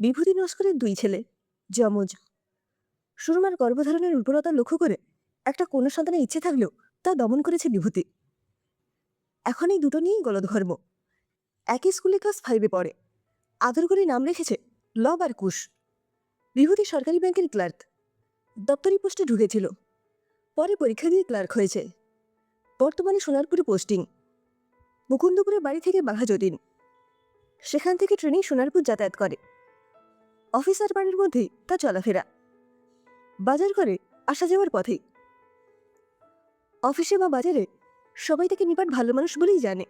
বিভূতি নস্করের দুই ছেলে, যমজ। সুরমার গর্ভধারণের উর্বরতা লক্ষ্য করে একটা কন্যা সন্তানের ইচ্ছে থাকলেও তা দমন করেছে বিভূতি। এখন এই দুটো নিয়েই গলদঘর্ম। একই স্কুলে ক্লাস 5-এ পড়ে। আদর করে নাম রেখেছে লব আর কুশ। বিভূতি সরকারি ব্যাংকের ক্লার্ক। দপ্তরি পোস্টে ঢুকেছিল, পরে পরীক্ষা দিয়ে ক্লার্ক হয়েছে। বর্তমানে সোনারপুরে পোস্টিং। মুকুন্দপুরে বাড়ি থেকে বাঘাযতীন। সেখান থেকে ট্রেনেই সোনারপুর যাতায়াত করে। অফিসার বাড়ির মধ্যেই তা চলাফেরা। বাজার করে আসা যাওয়ার পথেই। অফিসে বা বাজারে সবাই তাকে নিপাট ভালো মানুষ বলেই জানে।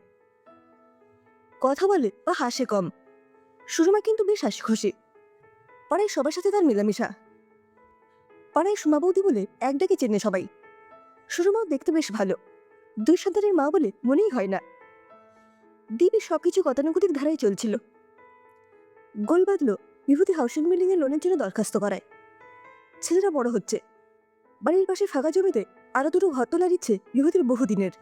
কথা বলে বা হাসে কম। সুরমা কিন্তু বেশ হাসিখুশি। পাড়ায় সবার সাথে তার মেলামেশা। পাড়ায় সুমা বৌদি বলে এক ডাকে চেনে সবাই। সুরমাও দেখতে বেশ ভালো। দুই সন্তানের মা বলে মনেই হয় না। দিবি সবকিছু গতানুগতিক ধারায় চলছিল। গোল বাঁধল বিভূতি হাউসিং বিল্ডিং এর লোনের জন্য দরখাস্ত করায়। ছেলেরা বড় হচ্ছে। বাড়ির পাশে ফাঁকা জমিতে আরো দুটো ঘর তোলার ইচ্ছে বিভূতির বহুদিনের।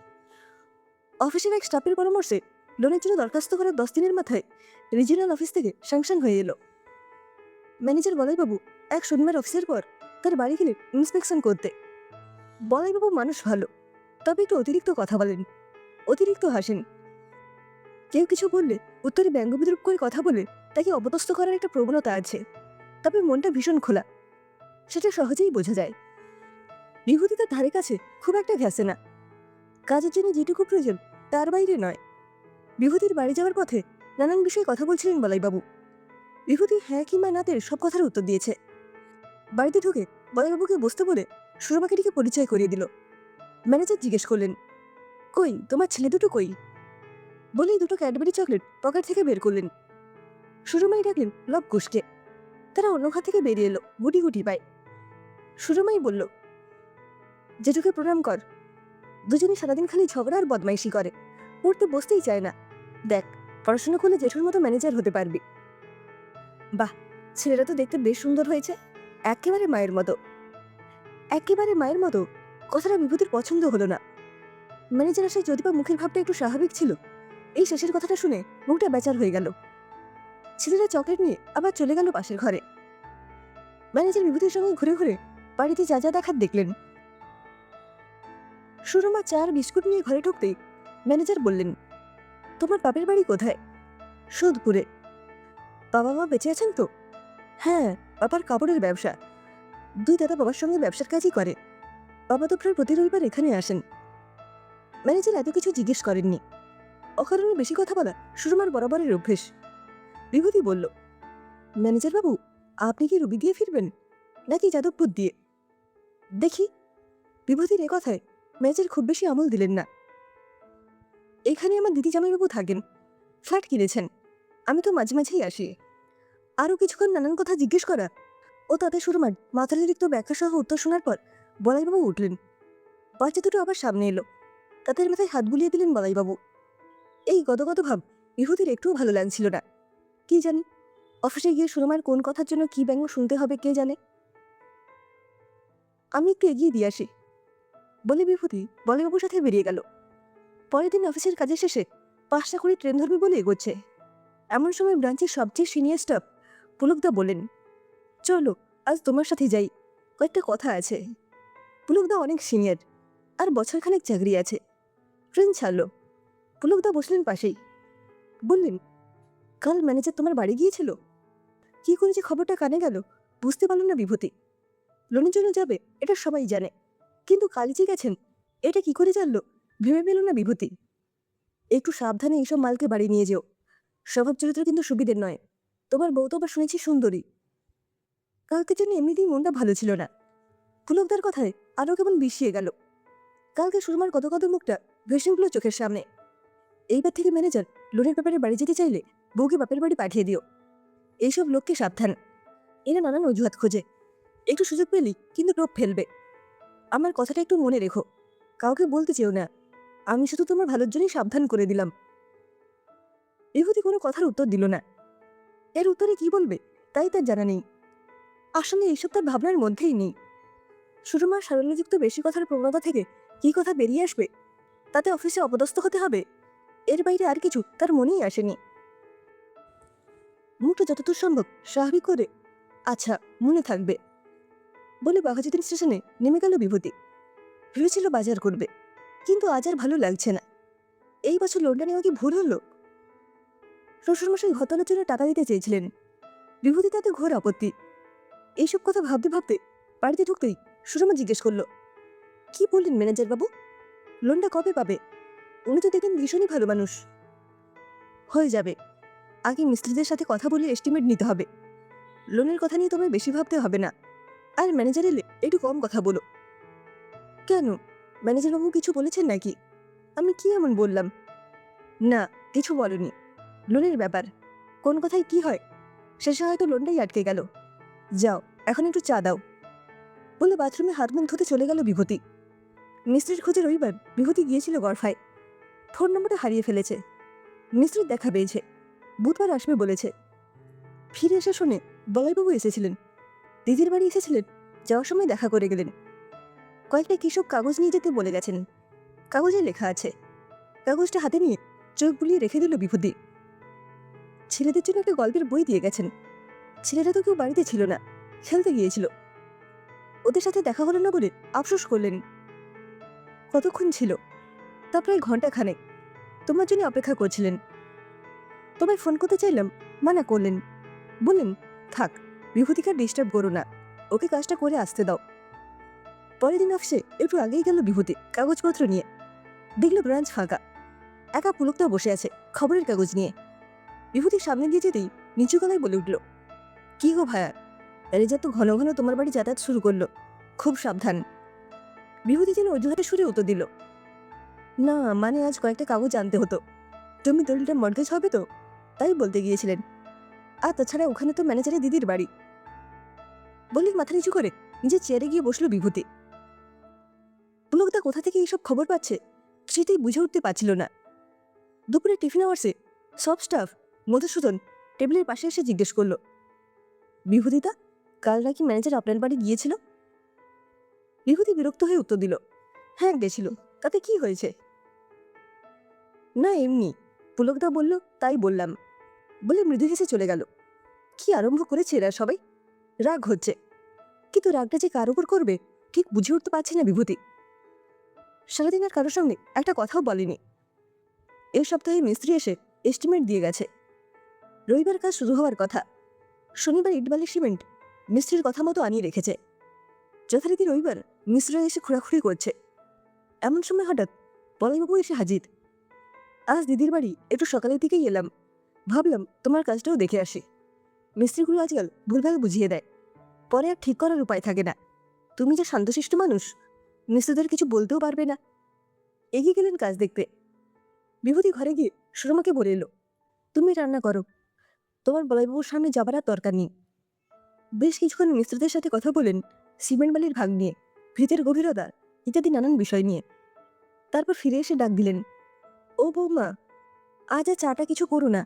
অফিসের এক স্টাফের পরামর্শে লোনের জন্য দরখাস্ত করার 10 দিনের মাথায় রিজিওনাল অফিস থেকে স্যাংশন হয়ে এলো। ম্যানেজার বলাইবাবু এক শনিবার অফিসের পর তার বাড়ি গেলেন ইন্সপেকশন করতে। বলাইবাবু মানুষ ভালো, তবে একটু অতিরিক্ত কথা বলেন, অতিরিক্ত হাসেন। কেউ কিছু বললে উত্তরে ব্যঙ্গ বিদ্রুপ করে কথা বলে তাকে অপদস্থ করার একটা প্রবণতা আছে। তবে মনটা ভীষণ খোলা, সেটা সহজেই বোঝা যায়। বিভূতি তার ধারে কাছে খুব একটা ঘেঁষে না। কাজের জন্য যেটুকু প্রয়োজন তার বাইরে নয়। বিভূতির বাড়ি যাওয়ার পথে নানান বিষয়ে কথা বলছিলেন বলাইবাবু। বিভূতি হ্যাঁ কিংবা নাতের সব কথার উত্তর দিয়েছে। বাড়িতে ঢুকে বলাইবাবুকে বসতে বলে সুরমাকে ডেকে পরিচয় করিয়ে দিল। ম্যানেজার জিজ্ঞেস করলেন, কই তোমার ছেলে দুটো কই? বলেই দুটো ক্যাডবেরি চকলেট পকেট থেকে বের করলেন। সুরমাই ডাকলেন লব কুশকে। তারা অন্য ঘর থেকে বেরিয়ে এলো গুটি গুটি পায়। সুরমাই বলল, জেঠুকে প্রণাম কর। দুজনে সারাদিন খালি ঝগড়া আর বদমাইশি করে, পড়তে বসতেই চায় না। দেখ, পড়াশোনা করলে জেঠুর মতো ম্যানেজার হতে পারবি। বাহ, ছেলেরা তো দেখতে বেশ সুন্দর হয়েছে। একেবারে মায়ের মতো। একেবারে মায়ের মতো কথাটা বিভূতির পছন্দ হলো না। ম্যানেজার আসায় যদি বা মুখের ভাবটা একটু স্বাভাবিক ছিল, এই শেষের কথাটা শুনে মুখটা বেচার হয়ে গেল। ছেলেরা চকলেট নিয়ে আবার চলে গেল পাশের ঘরে। ম্যানেজার বিভূতির সঙ্গে ঘুরে ঘুরে বাড়িতে যা যা দেখার দেখলেন। সুরমা চা আর বিস্কুট নিয়ে ঘরে ঢুকতেই ম্যানেজার বললেন, তোমার বাপের বাড়ি কোথায়? সোদপুরে। বাবা মা বেঁচে আছেন তো? হ্যাঁ, বাবার কাপড়ের ব্যবসা। দুই দাদা বাবার সঙ্গে ব্যবসার কাজই করে। বাবা তো প্রায় প্রতি রবিবার এখানে আসেন। ম্যানেজার এত কিছু জিজ্ঞেস করেননি। অকারণে বেশি কথা বলা সুরমার বরাবরের অভ্যেস। বিভূতি বলল, ম্যানেজার বাবু, আপনি কি রুবি দিয়ে ফিরবেন নাকি যাদবপুর দিয়ে? দেখি। বিভূতির এ কথায় ম্যানেজার খুব বেশি আমল দিলেন না। এখানে আমার দিদি জামাইবাবু থাকেন, ফ্ল্যাট কিনেছেন। আমি তো মাঝে মাঝেই আসি। আরও কিছুক্ষণ নানান কথা জিজ্ঞেস করা ও তাতে সুরমার মাথারিক্ত ব্যাখ্যা সহ উত্তর শোনার পর বলাইবাবু উঠলেন। বাচ্চা দুটো আবার সামনে এলো। তাদের মাথায় হাত বুলিয়ে দিলেন বলাইবাবু। এই গদগদ ভাব বিভূতির একটুও ভালো লাগছিল না। কি জানি, অফিসে গিয়ে সুরমার কোন কথার জন্য কি ব্যঙ্গ শুনতে হবে কে জানে। আমি একটু এগিয়ে দিয়ে আসি বলে বিভূতি বলাইবাবুর সাথে বেরিয়ে গেল। পরের দিন অফিসের কাজের শেষে 5টা করে ট্রেন ধরবে বলে এগোচ্ছে। এমন সময় ব্রাঞ্চের সবচেয়ে সিনিয়র স্টাফ পুলকদা বলেন, চলো আজ তোমার সাথে যাই, কয়েকটা কথা আছে। পুলকদা অনেক সিনিয়র, আর বছরখানেক চাকরি আছে। ট্রেন ছাড়লো। পুলকদা বসলেন পাশেই। বললেন, কাল ম্যানেজার তোমার বাড়ি গিয়েছিল? কি করে যে খবরটা কানে গেল বুঝতে পারল না বিভূতি। লোনের জন্য যাবে এটা সবাই জানে, কিন্তু কাল যে গেছেন এটা কি করে জানলো ভেবে পেল না বিভূতি। একটু সাবধানে এইসব মালকে বাড়ি নিয়ে যেও। স্বভাব চরিত্র কিন্তু সুবিধের নয়। তোমার বউ তো আবার শুনেছি সুন্দরী। কালকের জন্য এমনিতেই মনটা ভালো ছিল না। পুলকদার কথায় আরও কেমন বিষিয়ে গেল। কালকে সুরমার কত কত মুখটা ভেসে উঠল চোখের সামনে। এইবার থেকে ম্যানেজার লোনের ব্যাপারে বাড়ি যেতে চাইলে বউকে বাপের বাড়ি পাঠিয়ে দিও। এইসব লোককে সাবধান, এরা নানান অজুহাত খোঁজে। একটু সুযোগ পেলেই কিন্তু টোপ ফেলবে। আমার কথাটা একটু মনে রেখো, কাউকে বলতে চেও না। আমি শুধু তোমার ভালোর জন্যই সাবধান করে দিলাম। বিভূতি কোনো কথার উত্তর দিল না। এর উত্তরে কি বলবে তাই তার জানা নেই। আসলে এইসব তার ভাবনার মধ্যেই নেই। সুরমার সারল্যযুক্ত বেশি কথার প্রবণতা থেকে কি কথা বেরিয়ে আসবে, তাতে অফিসে অপদস্থ হতে হবে, এর বাইরে আর কিছু তার মনেই আসেনি। মুখটা যতদূর সম্ভব স্বাভাবিক করে আচ্ছা মনে থাকবে বলে বাঘাযতীন স্টেশনে নেমে গেল বিভূতি। ভেবেছিল বাজার করবে, কিন্তু আজ আর ভালো লাগছে না। এই বছর লোনটা নেওয়া কি ভুল হলো? শ্বশুরমশাই ঘতলার জন্য টাকা দিতে চেয়েছিলেন। বিভূতি তাতে ঘোর আপত্তি। এইসব কথা ভাবতে ভাবতে বাড়িতে ঢুকতেই সুরমা জিজ্ঞেস করলো, কি বললেন ম্যানেজার বাবু? লোনটা কবে পাবে? উনি তো দেখেন ভীষণই ভালো মানুষ। হয়ে যাবে, আগে মিস্ত্রিদের সাথে কথা বলে এস্টিমেট নিতে হবে। লোনের কথা নিয়ে তোমায় বেশি ভাবতে হবে না। আর ম্যানেজার এলে একটু কম কথা বলো। কেন, ম্যানেজার বাবু কিছু বলেছেন নাকি? আমি কি এমন বললাম? না, কিছু বলনি। লোনের ব্যাপার, কোন কথায় কি হয়, শেষে হয়তো লোনটাই আটকে গেল। যাও, এখন একটু চা দাও বলে বাথরুমে হাত মুখ ধুতে চলে গেল বিভূতি। মিস্ত্রির খোঁজে রবিবার বিভূতি গিয়েছিল গড়ফায়। ফোন নম্বরটা হারিয়ে ফেলেছে। মিস্ত্রির দেখা পেয়েছে, বুধবার আসবে বলেছে। ফিরে এসে শোনে বলাইবাবু এসেছিলেন, দিদির বাড়ি এসেছিলেন, যাওয়ার সময় দেখা করে গেলেন। কয়েকটা কিসব কাগজ নিয়ে যেতে বলে গেছেন। কাগজে লেখা আছে। কাগজটা হাতে নিয়ে চোখ বুলিয়ে রেখে দিল বিভূতি। ছেলেদের জন্য একটা গল্পের বই দিয়ে গেছেন। ছেলেরা তো কেউ বাড়িতে ছিল না, খেলতে গিয়েছিল। ওদের সাথে দেখা হলো না বলে আফসোস করলেন। কতক্ষণ ছিল? তা প্রায় ঘন্টা খানেক। তোমার জন্য অপেক্ষা করছিলেন। তোমায় ফোন করতে চাইলাম, মানা করলেন। বললেন থাক, বিভূতিকে ডিস্টার্ব করো না, ওকে কাজটা করে আসতে দাও। পরের দিন অফিসে একটু আগেই গেল বিভূতি কাগজপত্র নিয়ে। দেখল ব্রাঞ্চ ফাঁকা, একা পুলকটা বসে আছে খবরের কাগজ নিয়ে। বিভূতির সামনে দিয়ে যেতেই নিচু গলায় বলে উঠল, কি গো ভায়া, ম্যানেজার তো ঘন ঘন তোমার বাড়ি যাতায়াত শুরু করলো, খুব সাবধান। বিভূতি যেন অজুহাতে সুরে উত্তর দিল, না মানে আজ কয়েকটা কাগজ আনতে হতো। তুমি দলিলটা মর্গেজ হবে তো, তাই বলতে গিয়েছিলেন। আর তাছাড়া ওখানে তো ম্যানেজারের দিদির বাড়ি। বলি মাথা নিচু করে নিজের চেয়ারে গিয়ে বসলো বিভূতি। পুলকদা কোথা থেকে এইসব খবর পাচ্ছে সেটাই বুঝে উঠতে পারছিল না। দুপুরে টিফিন আওয়ার্সে সব স্টাফ মধুসূদন টেবিলের পাশে এসে জিজ্ঞেস করলো, বিভূতিদা, কাল নাকি ম্যানেজার আপনার বাড়ি গিয়েছিল? বিভূতি বিরক্ত হয়ে উত্তর দিল, হ্যাঁ গেছিল, তাতে কি হয়েছে? না এমনি, পুলকদা বলল তাই বললাম বলে মৃদু হেসে চলে গেল। কি আরম্ভ করেছে এরা সবাই, রাগ হচ্ছে, কিন্তু রাগটা যে কার উপর করবে ঠিক বুঝে উঠতে পারছি না বিভূতি। সারাদিন আর কারোর সঙ্গে একটা কথাও বলেনি। এই সপ্তাহে মিস্ত্রি এসে এস্টিমেট দিয়ে গেছে। রবিবার কাজ শুরু হওয়ার কথা। শনিবার ইটবালি সিমেন্ট মিস্ত্রির কথা মতো আনিয়ে রেখেছে। যথারীতি রবিবার মিস্ত্রিরা এসে খোঁড়াখুড়ি করছে। এমন সময় হঠাৎ বলাইবাবু এসে হাজির। আজ দিদির বাড়ি একটু সকালের দিকেই এলাম, ভাবলাম তোমার কাজটাও দেখে আসি। মিস্ত্রিগুলো আজকাল ভুলভাল বুঝিয়ে দেয়, পরে আর ঠিক করার উপায় থাকে না। তুমি যে শান্তশিষ্ট মানুষ, মিস্ত্রিদের কিছু বলতেও পারবে না। এগিয়ে গেলেন কাজ দেখতে। বিভূতি ঘরে গিয়ে সুরমাকে বলে এলো, তুমি রান্না করো, তোমার বলাইবাবুর সামনে যাবার আর দরকার নেই। বেশ কিছুক্ষণ মিস্ত্রিদের সাথে কথা বলেন সিমেন্ট বালির ভাগ নিয়ে, ভিতের গভীরতা ইত্যাদি নানান বিষয় নিয়ে। তারপর ফিরে এসে ডাক দিলেন, ও বৌমা, আজ আর চাটা কিছু করো না,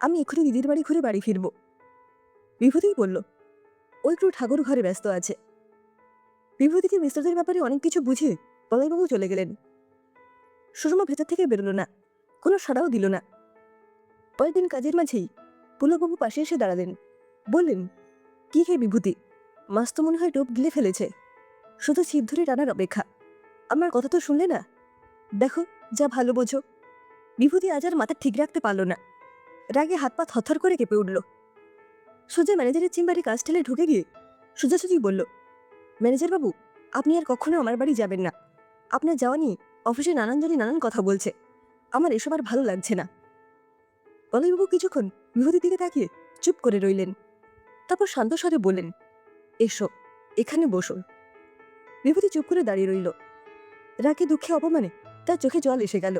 আমি এক্ষুনি দিদির বাড়ি ঘুরে বাড়ি ফিরব। বিভূতিই বলল, ও একটু ঠাকুর ঘরে ব্যস্ত আছে। বিভূতিকে মিস্ত্রিদের ব্যাপারে অনেক কিছু বুঝে বলাইবাবু চলে গেলেন। সুরমা ভেতর থেকে বেরোলো না, কোনো সাড়াও দিল না। পরের দিন কাজের মাঝেই পুলকবাবু পাশে এসে দাঁড়ালেন। বললেন, কি হে বিভূতি, মাছ তো মনে হয় টোপ গিলে ফেলেছে, শুধু ছিপ ধরে টানার অপেক্ষা। আমার কথা তো শুনলে না, দেখো যা ভালো বোঝো। বিভূতি আজ আর মাথা ঠিক রাখতে পারল না, রাগে হাত পা থরথর করে কেঁপে উঠল। সোজা ম্যানেজারের চেম্বারে কাজ ঠেলে ঢুকে গিয়ে সোজাসুজি বলল, ম্যানেজার বাবু, আপনি আর কখনো আমার বাড়ি যাবেন না। আপনার যাওয়া নিয়ে অফিসে নানান জনই নানান কথা বলছে, আমার এসব আর ভালো লাগছে না। বলাইবাবু কিছুক্ষণ বিভূতির দিকে তাকিয়ে চুপ করে রইলেন। তারপর শান্ত স্বরে বললেন, এসো, এখানে বসো। বিভূতি চুপ করে দাঁড়িয়ে রইল। রাগে দুঃখে অপমানে তার চোখে জল এসে গেল।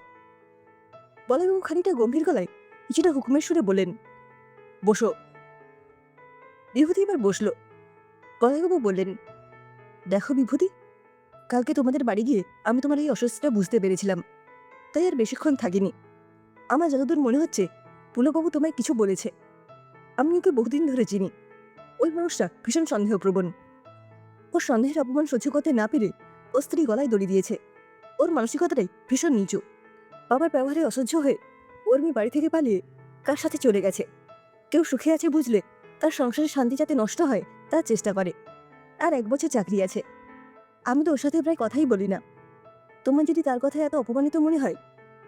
বলাইবাবু খানিকটা গম্ভীর গলায় কিছুটা হুকুমের সুরে বললেন, বসো। বিভূতি এবার বসল। বলাইবাবু বললেন, দেখো বিভূতি, কালকে তোমাদের বাড়ি গিয়ে আমি তোমার এই অস্বস্তিটা বুঝতে পেরেছিলাম, তাই আর বেশিক্ষণ থাকিনি। আমার যতদূর মনে হচ্ছে পুলকবাবু তোমায় কিছু বলেছে। আমি ওকে বহুদিন ধরে চিনি। ওই মানুষটা ভীষণ সন্দেহপ্রবণ। ওর সন্দেহের অপমান সহ্য করতে না পেরে ও স্ত্রী গলায় দড়ি দিয়েছে। ওর মানসিকতাটাই ভীষণ নিচু। বাবার ব্যবহারে অসহ্য হয়ে ওর মেয়ে বাড়ি থেকে পালিয়ে কার সাথে চলে গেছে, কেউ সুখে আছে বুঝলে তার সংসারের শান্তি যাতে নষ্ট হয় তার চেষ্টা করে। আর 1 বছর চাকরি আছে। আমি তো ওর সাথে প্রায় কথাই বলি না। তোমার যদি তার কথায় এত অপমানিত মনে হয়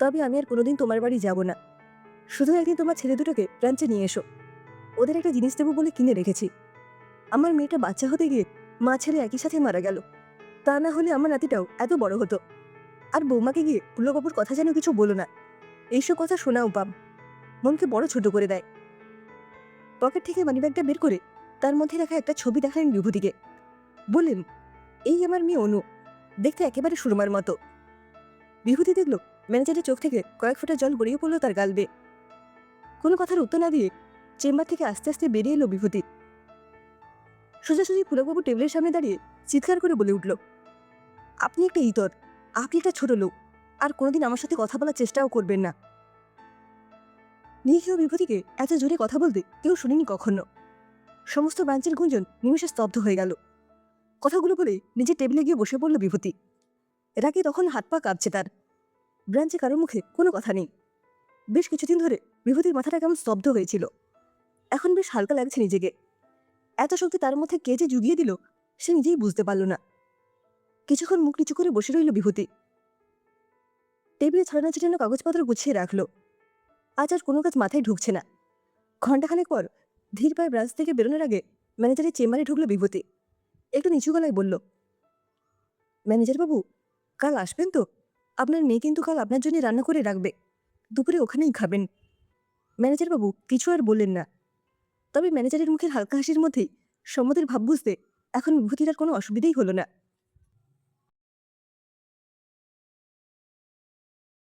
তবে আমি আর কোনোদিন তোমার বাড়ি যাব না। শুধু একদিন তোমার ছেলে দুটোকে ব্রাঞ্চে নিয়ে এসো। ওদের একটা জিনিস দেবো বলে কিনে রেখেছি। আমার মেয়েটা বাচ্চা হতে গিয়ে মা ছেলে একই সাথে মারা গেল। তা না হলে আমার নাতিটাও এত বড় হতো। আর বৌমাকে গিয়ে পুলবাবুর কথা যেন কিছু বলো না। এইসব কথা শোনাও পাম, মনকে বড় ছোট করে দেয়। পকেট থেকে মানিব্যাগটা বের করে তার মধ্যে রাখা একটা ছবি দেখালেন বিভূতিকে। বললেন, এই আমার মেয়ে অনু, দেখতে একেবারে সুরমার মতো। বিভূতি দেখল ম্যানেজারের চোখ থেকে কয়েক ফোঁটা জল গড়িয়ে পড়ল তার গাল বেয়ে। কোনো কথার উত্তর না দিয়ে চেম্বার থেকে আস্তে আস্তে বেরিয়ে এলো বিভূতি। সোজাসুজি পুলকবাবু টেবিলের সামনে দাঁড়িয়ে চিৎকার করে বলে উঠল, আপনি একটা ইতর, আপনি একটা ছোট লোক, আর কোনোদিন আমার সাথে কথা বলার চেষ্টাও করবেন না। নিরীহ বিভূতিকে এত জোরে কথা বলতে কেউ শুনিনি কখনো। সমস্ত ব্রাঞ্চের গুঞ্জন নিমেষে স্তব্ধ হয়ে গেল। কথাগুলো বলে নিজের টেবিলে গিয়ে বসে পড়ল বিভূতি। রাগে তখন হাত পা কাঁপছে তার। ব্রাঞ্চে কারোর মুখে কোনো কথা নেই। বেশ কিছুদিন ধরে বিভূতির মাথাটা কেমন স্তব্ধ হয়েছিল। এখন বেশ হালকা লাগছে নিজেকে। এত শক্তি তার মধ্যে কে যে জুগিয়ে দিল সে নিজেই বুঝতে পারল না। কিছুক্ষণ মুখ নিচু করে বসে রইল বিভূতি। টেবিলে ছড়ানো ছিটানো কাগজপত্র গুছিয়ে রাখলো। আজ আর কোনো কাজ মাথায় ঢুকছে না। ঘণ্টাখানেক পর ধীর পায়ে ব্রাঞ্চ থেকে বেরোনোর আগে ম্যানেজারের চেম্বারে ঢুকলো বিভূতি। একটু নিচু গলায় বলল, ম্যানেজার বাবু, কাল আসবেন তো? আপনার মেয়ে কিন্তু কাল আপনার জন্য রান্না করে রাখবে। দুপুরে ওখানেই খাবেন। ম্যানেজার বাবু কিছু আর বললেন না। তবে ম্যানেজারের মুখের হালকা হাসির মধ্যেই সম্মতির ভাব বুঝতে এখন বিভূতির আর কোনো অসুবিধাই হলো না।